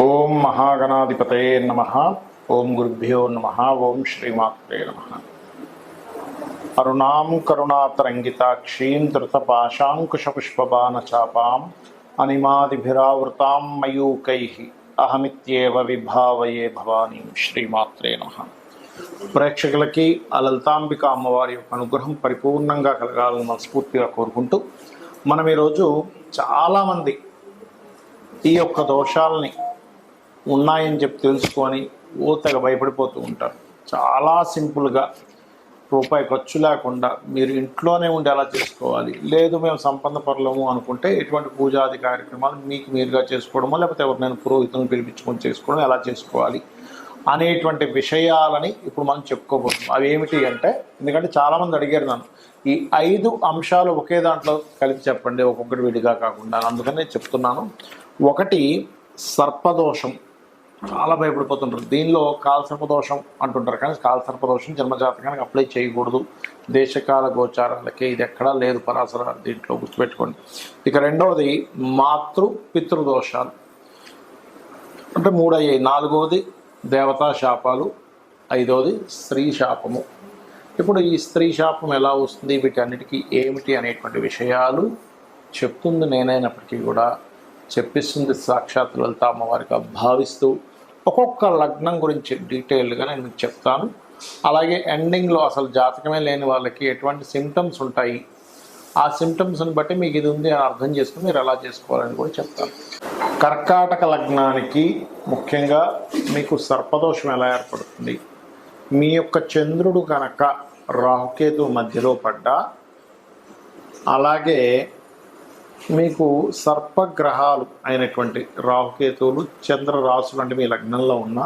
ఓం మహాగణాధిపతయే నమః. ఓం గురుభ్యో నమః. ఓం శ్రీమాత్రే నమః. అరుణాం కరుణాతరంగితాక్షీం ధృతపాశాంకుశపుష్పబాణచాపాం అనిమాదిభిరావృతాం మయూకైః అహమిత్యేవ విభావయే భవానీం. శ్రీమాత్రే నమః. ప్రేక్షకులకి ఆ లలితాంబిక అమ్మవారి యొక్క అనుగ్రహం పరిపూర్ణంగా కలగాలని మనస్ఫూర్తిగా కోరుకుంటూ మనం ఈరోజు చాలామంది ఈ యొక్క దోషాలని ఉన్నాయని చెప్పి తెలుసుకొని ఊతగా భయపడిపోతూ ఉంటారు. చాలా సింపుల్గా రూపాయి ఖర్చు లేకుండా మీరు ఇంట్లోనే ఉండి ఎలా చేసుకోవాలి, లేదు మేము సంపన్న పరులము అనుకుంటే ఎటువంటి పూజాది కార్యక్రమాలు మీకు మీరుగా చేసుకోవడమో లేకపోతే ఎవరినైనా పురోహితులను పిలిపించుకొని చేసుకోవడం ఎలా చేసుకోవాలి అనేటువంటి విషయాలని ఇప్పుడు మనం చెప్పుకోబోతున్నాం. అవి ఏమిటి అంటే, ఎందుకంటే చాలామంది అడిగారు నన్ను ఈ 5 అంశాలు ఒకే దాంట్లో కలిపి చెప్పండి, ఒక్కొక్కటి విడిగా కాకుండా. అందుకనే చెప్తున్నాను. ఒకటి సర్పదోషం. చాలా భయపడిపోతుంటారు. దీనిలో కాలసర్పదోషం అంటుంటారు, కానీ కాలసర్పదోషం జన్మజాతకానికి అప్లై చేయకూడదు. దేశకాల గోచారాలకే ఇది ఎక్కడా లేదు పరాశర దీంట్లో, గుర్తుపెట్టుకోండి. ఇక రెండవది పితృదోషాలు అంటే 3 అయ్యాయి. 4వది దేవతా శాపాలు, 5వది స్త్రీ శాపము. ఇప్పుడు ఈ స్త్రీ శాపం ఎలా వస్తుంది, వీటన్నిటికీ ఏమిటి అనేటువంటి విషయాలు చెప్తుంది నేనైనప్పటికీ కూడా చెప్పిస్తుంది సాక్షాత్ లలిత అమ్మవారిగా భావిస్తూ ఒక్కొక్క లగ్నం గురించి డీటెయిల్గా నేను మీకు చెప్తాను. అలాగే ఎండింగ్లో అసలు జాతకమే లేని వాళ్ళకి ఎటువంటి సిమ్టమ్స్ ఉంటాయి, ఆ సిమ్టమ్స్ని బట్టి మీకు ఇది ఉంది అని అర్థం చేసుకుని మీరు ఎలా చేసుకోవాలని కూడా చెప్తాను. కర్కాటక లగ్నానికి ముఖ్యంగా మీకు సర్పదోషం ఎలా ఏర్పడుతుంది, మీ యొక్క చంద్రుడు కనుక రాహుకేతు మధ్యలో పడ్డా, అలాగే మీకు సర్పగ్రహాలు అయినటువంటి రాహుకేతువులు చంద్ర రాసులు అంటే మీ లగ్నంలో ఉన్న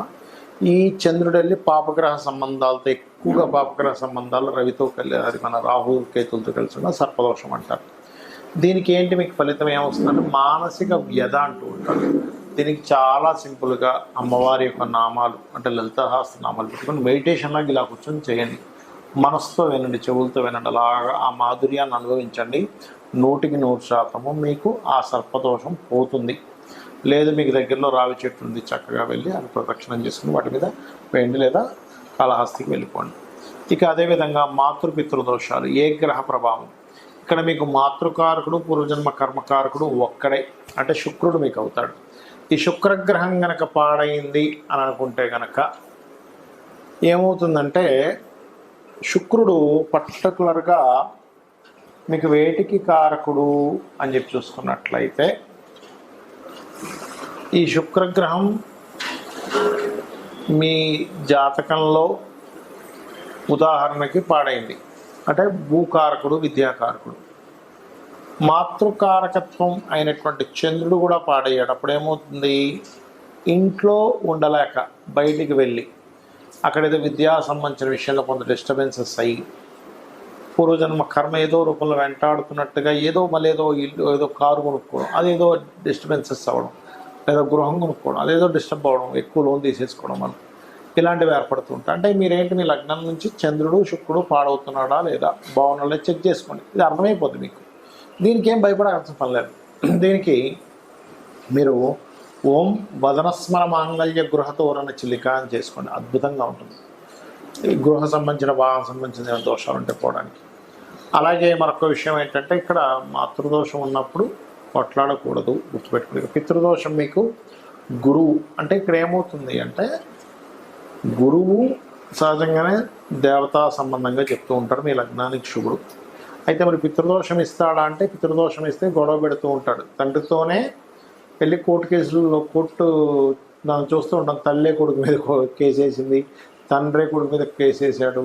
ఈ చంద్రుడు వెళ్ళి పాపగ్రహ సంబంధాలతో, ఎక్కువగా పాపగ్రహ సంబంధాలు రవితో కలిసి, అది మన రాహుకేతులతో కలిసి ఉన్న సర్పదోషం అంటారు. దీనికి ఏంటి మీకు ఫలితం ఏమొస్తుందంటే మానసిక వ్యధ అంటూ ఉంటారు. దీనికి చాలా సింపుల్గా అమ్మవారి యొక్క నామాలు అంటే లలితాసహస్ర నామాలు పెట్టుకొని మెడిటేషన్లాగా ఇలా కూర్చొని చేయండి. మనసుతో వినండి, చెవులతో వినండి, అలాగా ఆ మాధుర్యాన్ని అనుభవించండి. 100% మీకు ఆ సర్పదోషం పోతుంది. లేదు మీకు దగ్గరలో రావి చెట్టు ఉంది, చక్కగా వెళ్ళి అది ప్రదక్షిణం చేసుకుని వాటి మీద వేయండి, లేదా కాళహస్తికి వెళ్ళిపోండి. ఇక అదేవిధంగా పితృదోషాలు, ఏ గ్రహ ప్రభావం. ఇక్కడ మీకు మాతృకారకుడు పూర్వజన్మ కర్మకారకుడు ఒక్కడే, అంటే శుక్రుడు మీకు అవుతాడు. ఈ శుక్రగ్రహం గనక పాడైంది అని అనుకుంటే గనక ఏమవుతుందంటే, శుక్రుడు పర్టికులర్గా మీకు వేటికి కారకుడు అని చెప్పి చూసుకున్నట్లయితే, ఈ శుక్రగ్రహం మీ జాతకంలో ఉదాహరణకి పాడైంది అంటే భూకారకుడు, విద్యాకారకుడు. మాతృకారకత్వం అయినటువంటి చంద్రుడు కూడా పాడయ్యాడు. అప్పుడు ఏమవుతుంది, ఇంట్లో ఉండలేక బయటికి వెళ్ళి అక్కడ ఏదో విద్యా సంబంధించిన విషయంలో కొంత డిస్టర్బెన్సెస్ అయ్యి, పూర్వజన్మ కర్మ ఏదో రూపంలో వెంటాడుతున్నట్టుగా ఏదో మళ్ళీ ఏదో ఇల్లు, ఏదో కారు కొనుక్కోవడం, అదేదో డిస్టర్బెన్సెస్ అవ్వడం, లేదా గృహం కొనుక్కోవడం, అదేదో డిస్టర్బ్ అవ్వడం, ఎక్కువ లోన్ తీసేసుకోవడం వల్ల ఇలాంటివి ఏర్పడుతుంటాయి. అంటే మీరేంటి, మీ లగ్నం నుంచి చంద్రుడు శుక్రుడు పాడవుతున్నాడా లేదా, బాగున్నాడా చెక్ చేసుకోండి. ఇది అర్థమైపోతుంది మీకు. దీనికి ఏం భయపడాల్సిన పని లేదు. దీనికి మీరు ఓం వదనస్మర మాంగళ్య గృహతోరణ చిలిక అని చేసుకోండి, అద్భుతంగా ఉంటుంది. ఈ గృహ సంబంధించిన భాగం సంబంధించిన దోషాలు ఉంటే పోవడానికి. అలాగే మరొక విషయం ఏంటంటే, ఇక్కడ మాతృదోషం ఉన్నప్పుడు కొట్లాడకూడదు, గుర్తుపెట్టుకోండి. పితృదోషం మీకు గురువు అంటే ఇక్కడ ఏమవుతుంది అంటే, గురువు సహజంగానే దేవతా సంబంధంగా చెప్తూ ఉంటారు మీ లగ్నానికి శుభుడు. అయితే మరి పితృదోషం ఇస్తాడా అంటే, పితృదోషం ఇస్తే గొడవ పెడుతూ ఉంటాడు. తండ్రితోనే వెళ్ళి కోర్టు కేసులలో దాన్ని చూస్తూ ఉంటాం. తల్లే కొడుకు మీద కేసు వేసింది, తండ్రే కొడుకు మీద కేసు వేసాడు,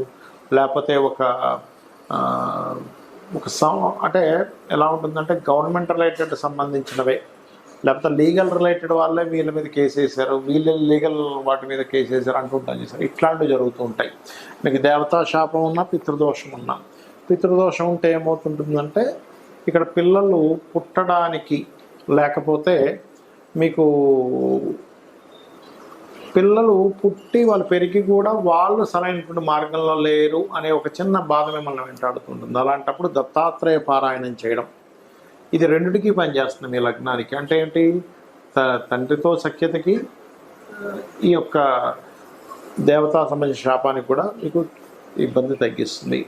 లేకపోతే అంటే ఎలా ఉంటుందంటే గవర్నమెంట్ రిలేటెడ్ సంబంధించినవే, లేకపోతే లీగల్ రిలేటెడ్ వాళ్ళే వీళ్ళ మీద కేసు వేశారు, వీళ్ళు లీగల్ వాటి మీద కేసు వేశారు అంటుంటాం చేశారు. ఇట్లాంటివి జరుగుతూ ఉంటాయి. మీకు దేవతా శాపం ఉన్నా, పితృదోషం ఉన్నా. పితృదోషం ఉంటే ఏమవుతుంటుందంటే, ఇక్కడ పిల్లలు పుట్టడానికి, లేకపోతే మీకు పిల్లలు పుట్టి వాళ్ళు పెరిగి కూడా వాళ్ళు సరైనటువంటి మార్గంలో లేరు అనే ఒక చిన్న బాధ మిమ్మల్ని వెంటాడుతుంటుంది. అలాంటప్పుడు దత్తాత్రేయ పారాయణం చేయడం, ఇది రెండిటికి పనిచేస్తుంది మీ లగ్నానికి. అంటే ఏంటి, తండ్రితో సఖ్యతకి ఈ యొక్క దేవతా సంబంధించిన శాపానికి కూడా మీకు ఇబ్బంది తగ్గిస్తుంది.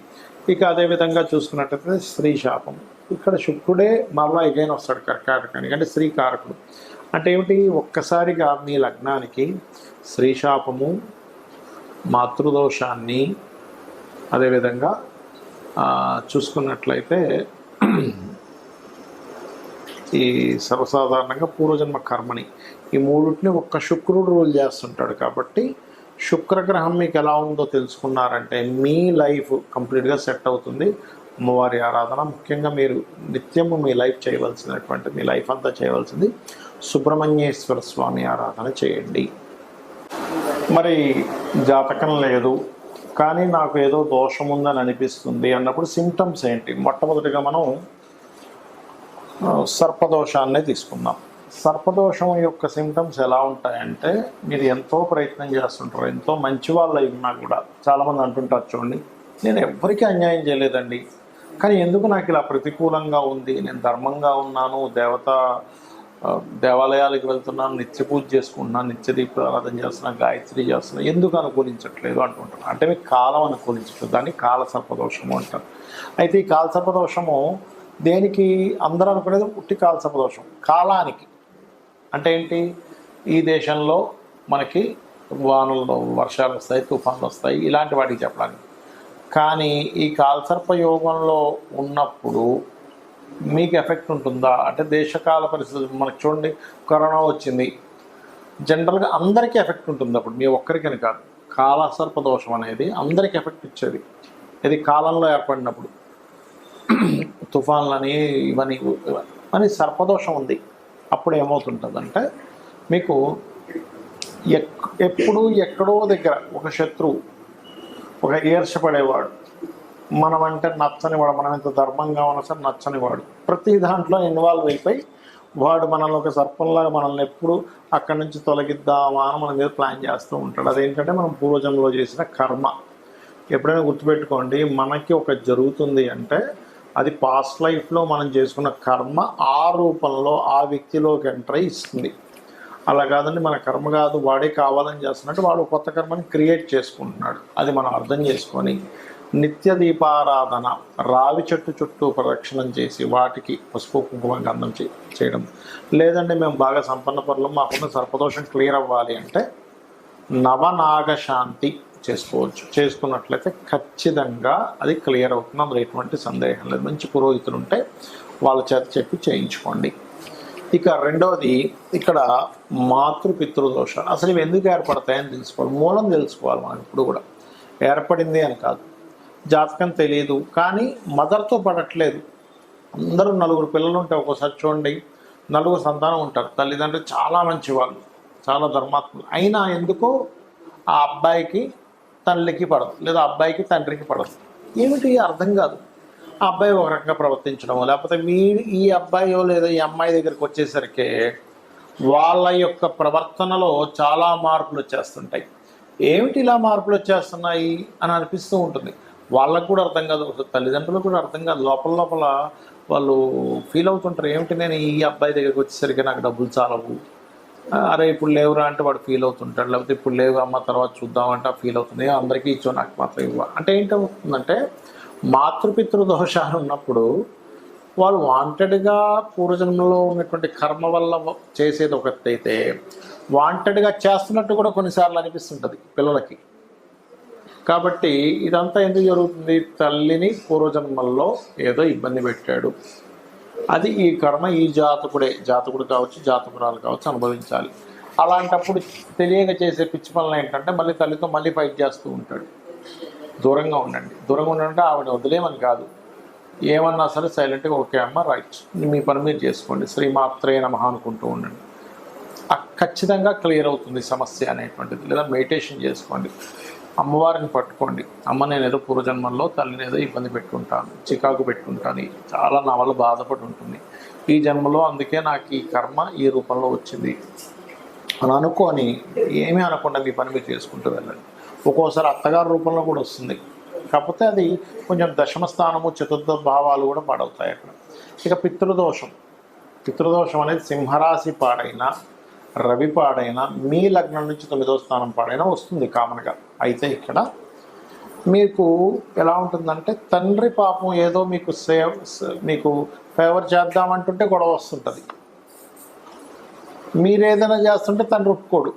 ఇక అదేవిధంగా చూసుకున్నట్లయితే స్త్రీ శాపం. ఇక్కడ శుక్రుడే మరలా ఎగైన్ వస్తాడు కర్కాటకానికి, అంటే స్త్రీ కారకుడు. అంటే ఏమిటి, ఒక్కసారిగా మీ లగ్నానికి స్త్రీ శాపము, మాతృదోషాన్ని, అదేవిధంగా చూసుకున్నట్లయితే ఈ సర్వసాధారణంగా పూర్వజన్మ కర్మని, ఈ మూడింటిని ఒక్క శుక్రుడు రూల్ చేస్తుంటాడు. కాబట్టి శుక్రగ్రహం మీకు ఎలా ఉందో తెలుసుకున్నారంటే మీ లైఫ్ కంప్లీట్గా సెట్ అవుతుంది. అమ్మవారి ఆరాధన ముఖ్యంగా మీరు నిత్యము మీ లైఫ్ చేయవలసినటువంటి, మీ లైఫ్ అంతా చేయవలసింది సుబ్రహ్మణ్యేశ్వర స్వామి ఆరాధన చేయండి. మరి జాతకం లేదు కానీ నాకు ఏదో దోషం ఉందని అనిపిస్తుంది అన్నప్పుడు సిమ్టమ్స్ ఏంటి? మొట్టమొదటిగా మనం సర్పదోషాన్నే తీసుకుందాం. సర్పదోషం యొక్క సిమ్టమ్స్ ఎలా ఉంటాయంటే, మీరు ఎంతో ప్రయత్నం చేస్తుంటారు, ఎంతో మంచి వాళ్ళు అయి ఉన్నా కూడా చాలామంది అంటుంటారు, చూడండి నేను ఎవ్వరికీ అన్యాయం చేయలేదండి, కానీ ఎందుకు నాకు ఇలా ప్రతికూలంగా ఉంది, నేను ధర్మంగా ఉన్నాను, దేవాలయాలకు వెళ్తున్నాను, నిత్య పూజ చేసుకుంటున్నాను, నిత్య దీపారాధన చేస్తున్నాను, గాయత్రి చేస్తున్నాను, ఎందుకు అనుకూలించట్లేదు అంటుంటారు. అంటే మీకు కాలం అనుకూలించట్లేదు, దాన్ని కాల సర్పదోషము అంటారు. అయితే ఈ కాల సర్పదోషము దేనికి? అందరూ అనుకునేది పుట్టి కాల సర్పదోషం కాలానికి. అంటే ఏంటి, ఈ దేశంలో మనకి వానల్లో వర్షాలు వస్తాయి, తుఫాన్లు వస్తాయి, ఇలాంటి వాటికి చెప్పడానికి. కానీ ఈ కాలసర్ప యోగంలో ఉన్నప్పుడు మీకు ఎఫెక్ట్ ఉంటుందా అంటే, దేశకాల పరిస్థితులు మనకు చూడండి, కరోనా వచ్చింది, జనరల్గా అందరికీ ఎఫెక్ట్ ఉంటుంది. అప్పుడు మీ ఒక్కరికని కాదు, కాలసర్ప దోషం అనేది అందరికీ ఎఫెక్ట్ ఇచ్చేది. ఇది కాలంలో ఏర్పడినప్పుడు తుఫాన్లని ఇవన్నీ అని సర్పదోషం ఉంది. అప్పుడు ఏమవుతుంటుందంటే, మీకు ఎప్పుడు ఎక్కడో దగ్గర ఒక శత్రువు, ఒక ఈర్షపడేవాడు, మనమంటే నచ్చనివాడు, మనం ఎంత ధర్మంగా ఉన్నా సరే నచ్చనివాడు, ప్రతి దాంట్లో ఇన్వాల్వ్ అయిపోయి వాడు మనల్ని ఒక సర్పంలాగా మనల్ని ఎప్పుడు అక్కడి నుంచి తొలగిద్దామా అని మన మీద ప్లాన్ చేస్తూ ఉంటాడు. అదేంటంటే మనం పూర్వజన్మలో చేసిన కర్మ. ఎప్పుడైనా గుర్తుపెట్టుకోండి, మనకి ఒక జరుగుతుంది అంటే అది పాస్ట్ లైఫ్లో మనం చేసుకున్న కర్మ ఆ రూపంలో ఆ వ్యక్తిలోకి ఎంటర్ ఇస్తుంది. అలా కాదండి, మన కర్మ కాదు, వాడే కావాలని చేస్తున్నట్టు వాడు కొత్త కర్మని క్రియేట్ చేసుకుంటున్నాడు. అది మనం అర్థం చేసుకొని నిత్య దీపారాధన, రావి చెట్టు చుట్టూ ప్రదక్షిణం చేసి వాటికి పసుపు కుంకుమ గంధం చేయడం. లేదంటే మేము బాగా సంపన్న పనులు, మాకున్న సర్పదోషం క్లియర్ అవ్వాలి అంటే నవనాగశాంతి చేసుకోవచ్చు. చేసుకున్నట్లయితే ఖచ్చితంగా అది క్లియర్ అవుతుంది, అందులో ఎటువంటి సందేహం లేదు. మంచి పురోహితులు ఉంటే వాళ్ళ చేత చెప్పి చేయించుకోండి. ఇక రెండవది, ఇక్కడ మాతృపితృదోషాలు అసలు ఇవి ఎందుకు ఏర్పడతాయని తెలుసుకోవాలి, మూలం తెలుసుకోవాలి. మనం ఇప్పుడు కూడా ఏర్పడింది అని కాదు, జాతకం తెలియదు కానీ మదర్తో పడట్లేదు. అందరూ నలుగురు పిల్లలు ఉంటే ఒక్కోసారి చూడండి, నలుగురు సంతానం ఉంటారు, తల్లిదండ్రులు చాలా మంచి వాళ్ళు, చాలా ధర్మాత్ములు, అయినా ఎందుకో ఆ అబ్బాయికి తల్లికి పడదు, లేదా అబ్బాయికి తండ్రికి పడదు. ఏమిటి అర్థం కాదు. ఆ అబ్బాయి ఒక రకంగా ప్రవర్తించడం, లేకపోతే ఈ అబ్బాయో లేదా ఈ అమ్మాయి దగ్గరికి వచ్చేసరికి వాళ్ళ యొక్క ప్రవర్తనలో చాలా మార్పులు వచ్చేస్తుంటాయి. ఏమిటి ఇలా మార్పులు వచ్చేస్తున్నాయి అని అనిపిస్తూ ఉంటుంది. వాళ్ళకు కూడా అర్థం కాదు, తల్లిదండ్రులకు కూడా అర్థం కాదు. లోపల వాళ్ళు ఫీల్ అవుతుంటారు, ఏమిటి నేను ఈ అబ్బాయి దగ్గరికి వచ్చేసరికి నాకు డబ్బులు చాలవు, అరే ఇప్పుడు లేవురా అంటే వాడు ఫీల్ అవుతుంటాడు, లేకపోతే ఇప్పుడు లేవు అమ్మ తర్వాత చూద్దామంటే ఫీల్ అవుతుంది, అందరికీ ఇచ్చో నాకు మాత్రం ఇవ్వ అంటే ఏంటవుతుందంటే, మాతృపితృ దోషాలు ఉన్నప్పుడు వాళ్ళు వాంటెడ్గా పూర్వజన్మలో ఉన్నటువంటి కర్మ వల్ల చేసేది ఒకటైతే, వాంటెడ్గా చేస్తున్నట్టు కూడా కొన్నిసార్లు అనిపిస్తుంటుంది పిల్లలకి. కాబట్టి ఇదంతా ఎందుకు జరుగుతుంది, తల్లిని పూర్వజన్మల్లో ఏదో ఇబ్బంది పెట్టాడు, అది ఈ కర్మ ఈ జాతకుడు కావచ్చు, జాతకురాలు కావచ్చు అనుభవించాలి. అలాంటప్పుడు తెలియక చేసే పిచ్చి పనులు ఏంటంటే, మళ్ళీ తల్లితో మళ్ళీ ఫైట్ చేస్తూ ఉంటాడు. దూరంగా ఉండండి. దూరంగా ఉండంటే ఆవిడ వదిలేమని కాదు, ఏమన్నా సరే సైలెంట్గా ఓకే అమ్మ రైట్, మీ పని మీరు చేసుకోండి, శ్రీమాత్రే నమః అనుకుంటూ ఉండండి. ఖచ్చితంగా క్లియర్ అవుతుంది సమస్య అనేటువంటిది. లేదా మెడిటేషన్ చేసుకోండి, అమ్మవారిని పట్టుకోండి, అమ్మ నేను ఏదో పూర్వజన్మల్లో తల్లిని ఏదో ఇబ్బంది పెట్టుకుంటాను, చికాకు పెట్టుకుంటాను, చాలా నా వల్ల బాధపడి ఉంటుంది, ఈ జన్మలో అందుకే నాకు ఈ కర్మ ఈ రూపంలో వచ్చింది అని అనుకొని ఏమీ అనకుండా మీ పని మీరు చేసుకుంటూ వెళ్ళండి. ఒక్కోసారి అత్తగారి రూపంలో కూడా వస్తుంది, కాకపోతే అది కొంచెం దశమ స్థానము చతుర్థ భావాలు కూడా పాడవుతాయి అక్కడ. ఇక పితృదోషం అనేది సింహరాశి పాడైనా రవి పాడైనా మీ లగ్నం నుంచి 9వ స్థానం పాడైనా వస్తుంది కామన్గా. అయితే ఇక్కడ మీకు ఎలా ఉంటుందంటే తండ్రి పాపం ఏదో మీకు ఫేవర్ చేద్దామంటుంటే గొడవ వస్తుంటుంది. మీరు ఏదైనా చేస్తుంటే తండ్రి ఒప్పుకోడు.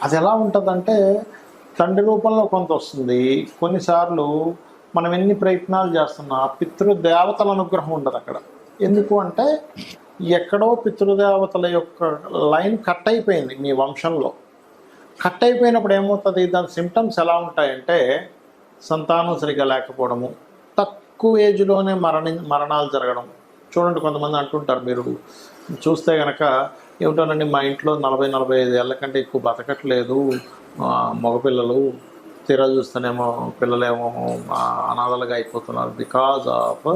అది ఎలా ఉంటుందంటే తండ్రి రూపంలో కొంత వస్తుంది. కొన్నిసార్లు మనం ఎన్ని ప్రయత్నాలు చేస్తున్నా పితృదేవతల అనుగ్రహం ఉండదు అక్కడ. ఎందుకు అంటే ఎక్కడో పితృదేవతల యొక్క లైన్ కట్ అయిపోయింది మీ వంశంలో. కట్ అయిపోయినప్పుడు ఏమవుతుంది, దాని సిమ్టమ్స్ ఎలా ఉంటాయంటే సంతానం సరిగ్గా లేకపోవడము, తక్కువ ఏజ్లోనే మరణాలు జరగడం. చూడండి, కొంతమంది అంటుంటారు, మీరు చూస్తే కనుక ఏమిటోనండి మా ఇంట్లో 40-45 ఏళ్ళ కంటే ఎక్కువ బతకట్లేదు మగపిల్లలు, తీరా చూస్తేనేమో పిల్లలేమో అనాథలుగా అయిపోతున్నారు. బికాజ్ ఆఫ్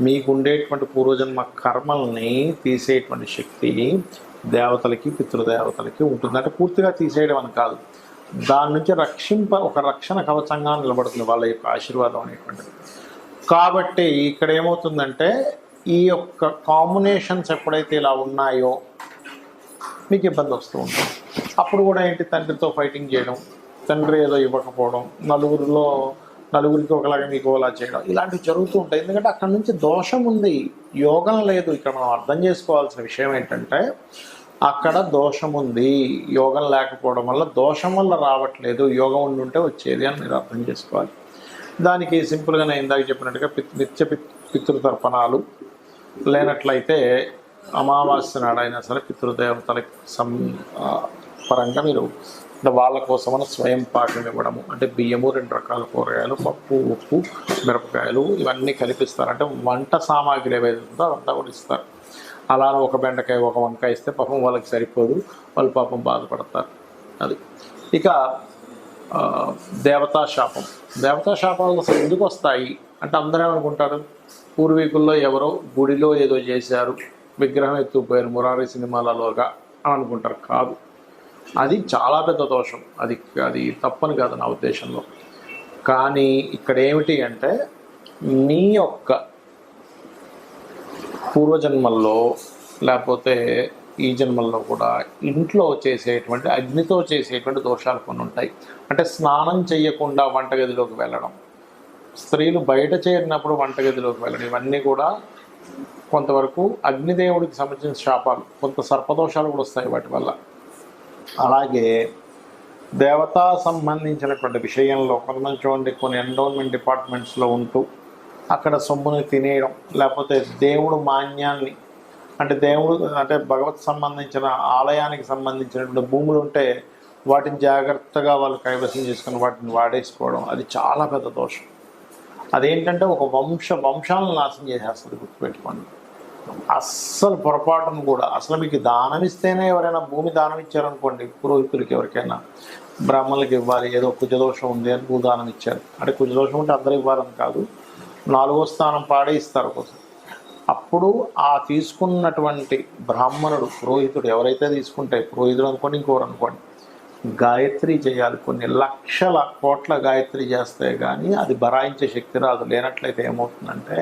మీకు ఉండేటువంటి పూర్వజన్మ కర్మల్ని తీసేటువంటి శక్తి దేవతలకి పితృదేవతలకి ఉంటుంది. అంటే పూర్తిగా తీసేయడం అని కాదు, దాని నుంచి ఒక రక్షణ కవచంగా నిలబడుతుంది వాళ్ళ యొక్క ఆశీర్వాదం అనేటువంటిది. కాబట్టి ఇక్కడ ఏమవుతుందంటే ఈ యొక్క కాంబినేషన్స్ ఎప్పుడైతే ఇలా ఉన్నాయో మీకు ఇబ్బంది వస్తూ ఉంటుంది. అప్పుడు కూడా ఏంటి, తండ్రితో ఫైటింగ్ చేయడం, తండ్రి ఏదో ఇవ్వకపోవడం, నలుగురికి ఒకలాగా మీకు ఒకలా చేయడం, ఇలాంటివి జరుగుతూ ఉంటాయి. ఎందుకంటే అక్కడ నుంచి దోషం ఉంది, యోగం లేదు. ఇక్కడ మనం అర్థం చేసుకోవాల్సిన విషయం ఏంటంటే అక్కడ దోషం ఉంది, యోగం లేకపోవడం వల్ల, దోషం వల్ల రావట్లేదు, యోగం ఉండుంటే వచ్చేది అని మీరు అర్థం చేసుకోవాలి. దానికి సింపుల్గా నేను ఇందాక చెప్పినట్టుగా నిత్య పితృతర్పణాలు లేనట్లయితే అమావాస్య నాడైనా సరే పితృదేవతలకి పరంగా మీరు వాళ్ళ కోసమని స్వయం పాకం ఇవ్వడము. అంటే బియ్యము, 2 రకాల కూరగాయలు, పప్పు, ఉప్పు, మిరపకాయలు ఇవన్నీ కలిపిస్తారు. అంటే వంట సామాగ్రి ఏదైతే ఉందో అదంతా కూడా ఇస్తారు. అలా ఒక బెండకాయ ఒక వంకాయ ఇస్తే పాపం వాళ్ళకి సరిపోదు, వాళ్ళు పాపం బాధపడతారు. అది ఇక దేవతాశాపాలు అసలు ఎందుకు వస్తాయి అంటే అందరూ ఏమనుకుంటారు, పూర్వీకుల్లో ఎవరో గుడిలో ఏదో చేశారు, విగ్రహం ఎత్తుకుపోయారు మురారి సినిమాలలోగా అని అనుకుంటారు. కాదు, అది చాలా పెద్ద దోషం. అది తప్పని కాదు నా ఉద్దేశంలో. కానీ ఇక్కడ ఏమిటి అంటే మీ యొక్క పూర్వజన్మల్లో లేకపోతే ఈ జన్మల్లో కూడా ఇంట్లో చేసేటువంటి అగ్నితో చేసేటువంటి దోషాలు కొన్ని ఉంటాయి. అంటే స్నానం చేయకుండా వంటగదిలోకి వెళ్ళడం, స్త్రీలు బయట చేరినప్పుడు వంటగదిలోకి వెళ్ళడం, ఇవన్నీ కూడా కొంతవరకు అగ్నిదేవుడికి సంబంధించిన శాపాలు. కొంత సర్పదోషాలు కూడా వస్తాయి వాటి వల్ల. అలాగే దేవతా సంబంధించినటువంటి విషయంలో కొంతమంది చూడండి, కొన్ని ఎండోన్మెంట్ డిపార్ట్మెంట్స్లో ఉంటూ అక్కడ సొమ్ముని తినేయడం, లేకపోతే దేవుడు మాన్యాన్ని అంటే భగవత్ సంబంధించిన ఆలయానికి సంబంధించినటువంటి భూములు ఉంటే వాటిని జాగ్రత్తగా వాళ్ళు కైవసం చేసుకుని వాటిని వాడేసుకోవడం, అది చాలా పెద్ద దోషం. అదేంటంటే ఒక వంశాలను నాశనం చేసేస్తుంది, గుర్తుపెట్టుకోండి. అస్సలు పొరపాటును కూడా అసలు మీకు దానం ఇస్తేనే, ఎవరైనా భూమి దానం ఇచ్చారనుకోండి, పురోహితులకి ఎవరికైనా బ్రాహ్మణులకి ఇవ్వాలి, ఏదో కుజదోషం ఉంది అని భూదానం ఇచ్చారు అంటే కుజదోషం ఉంటే అందరూ ఇవ్వాలని కాదు, 4వ స్థానం పాడే ఇస్తారు కోసం. అప్పుడు ఆ తీసుకున్నటువంటి బ్రాహ్మణుడు, పురోహితుడు ఎవరైతే తీసుకుంటే, పురోహితుడు అనుకోండి ఇంకోరు అనుకోండి, గాయత్రి చేయాలి. కొన్ని లక్షల కోట్ల గాయత్రి చేస్తే కానీ అది బరాయించే శక్తి రాదు. లేనట్లయితే ఏమవుతుందంటే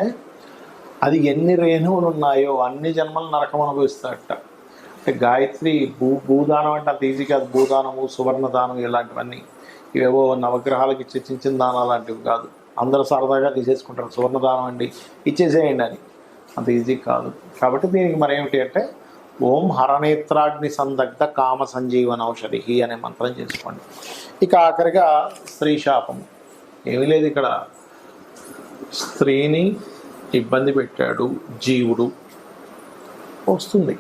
అది ఎన్ని రేణువులు ఉన్నాయో అన్ని జన్మలు నరకం అనుభవిస్తాడట. అంటే గాయత్రి భూదానం అంటే అంత ఈజీ కాదు. భూదానము, సువర్ణదానం ఇలాంటివన్నీ ఇవేవో నవగ్రహాలకు ఇచ్చే చిన్న దానాలు లాంటివి కాదు. అందరూ సరదాగా తీసేసుకుంటారు, సువర్ణదానం అండి ఇచ్చేసేయండి అని. అంత ఈజీ కాదు. కాబట్టి దీనికి మరి ఏమిటి అంటే ఓం హరనేత్రాగ్ని సందగ్ధ కామ సంజీవన ఔషధి అనే మంత్రం చేసుకోండి. ఇక ఆఖరిగా స్త్రీ శాపం. ఏమీ లేదు, ఇక్కడ స్త్రీని ఇబ్బంది పెట్టాడు జీవుడు, వస్తుంది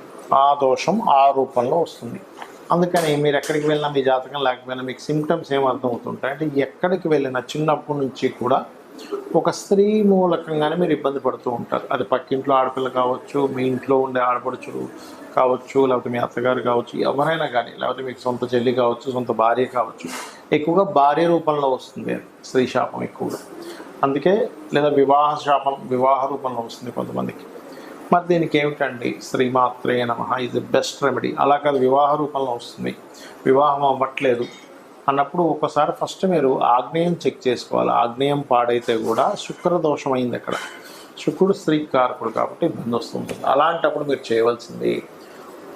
ఆ దోషం, ఆ రూపంలో వస్తుంది. అందుకని మీరు ఎక్కడికి వెళ్ళినా, మీ జాతకం లేకపోయినా మీకు సిమ్టమ్స్ ఏమర్థమవుతుంటాయి అంటే ఎక్కడికి వెళ్ళినా చిన్నప్పటి నుంచి కూడా ఒక స్త్రీ మూలకంగానే మీరు ఇబ్బంది పడుతూ ఉంటారు. అది పక్కింట్లో ఆడపిల్ల కావచ్చు, మీ ఇంట్లో ఉండే ఆడపడుచులు కావచ్చు, లేకపోతే మీ అత్తగారు కావచ్చు, ఎవరైనా కానీ, లేకపోతే మీకు సొంత చెల్లి కావచ్చు, సొంత భార్య కావచ్చు. ఎక్కువగా భార్య రూపంలో వస్తుంది స్త్రీ శాపం ఎక్కువగా. అందుకే లేదా వివాహ రూపంలో వస్తుంది కొంతమందికి. మరి దీనికి ఏమిటండి, శ్రీమాత్రే నమః ఈజ్ ది బెస్ట్ రెమెడీ. అలా కాదు, వివాహ రూపంలో వస్తుంది, వివాహం అవ్వట్లేదు అన్నప్పుడు ఒకసారి ఫస్ట్ మీరు ఆగ్నేయం చెక్ చేసుకోవాలి. ఆగ్నేయం పాడైతే కూడా శుక్రదోషం అయింది అక్కడ. శుక్రుడు స్త్రీ కారకుడు కాబట్టి ఇబ్బంది వస్తుంటుంది. అలాంటప్పుడు మీరు చేయవలసింది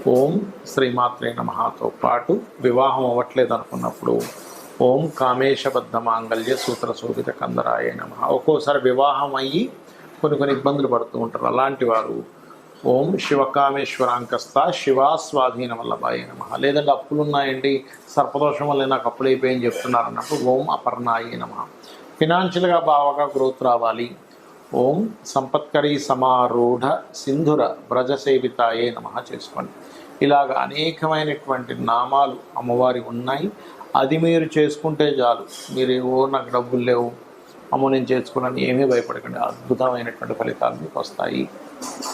ఓం శ్రీమాత్రే నమఃతో పాటు వివాహం అవ్వట్లేదు అనుకున్నప్పుడు ఓం కామేశబద్ధ మాంగళ్య సూత్ర శోభిత కందరాయ నమః. ఒక్కోసారి వివాహం అయ్యి కొన్ని ఇబ్బందులు పడుతూ ఉంటారు. అలాంటి వారు ఓం శివకామేశ్వరాంకస్త శివాస్వాధీన వల్లభాయ నమః. లేదంటే అప్పులు ఉన్నాయండి, సర్పదోషం వల్ల నాకు అప్పులు అయిపోయి చెప్తున్నారు అన్నప్పుడు ఓం అపర్ణాయ నమః. ఫినాన్షియల్గా బాగా గ్రోత్ రావాలి, ఓం సంపత్కరీ సమారూఢ సింధుర వ్రజసేవితాయే నమః చేసుకోండి. ఇలాగ అనేకమైనటువంటి నామాలు అమ్మవారి ఉన్నాయి. అది మీరు చేసుకుంటే చాలు. మీరు నాకు డబ్బులు లేవు, అమ్మో నేను చేసుకున్నాను, ఏమీ భయపడకండి, అద్భుతమైనటువంటి ఫలితాలు మీకు వస్తాయి.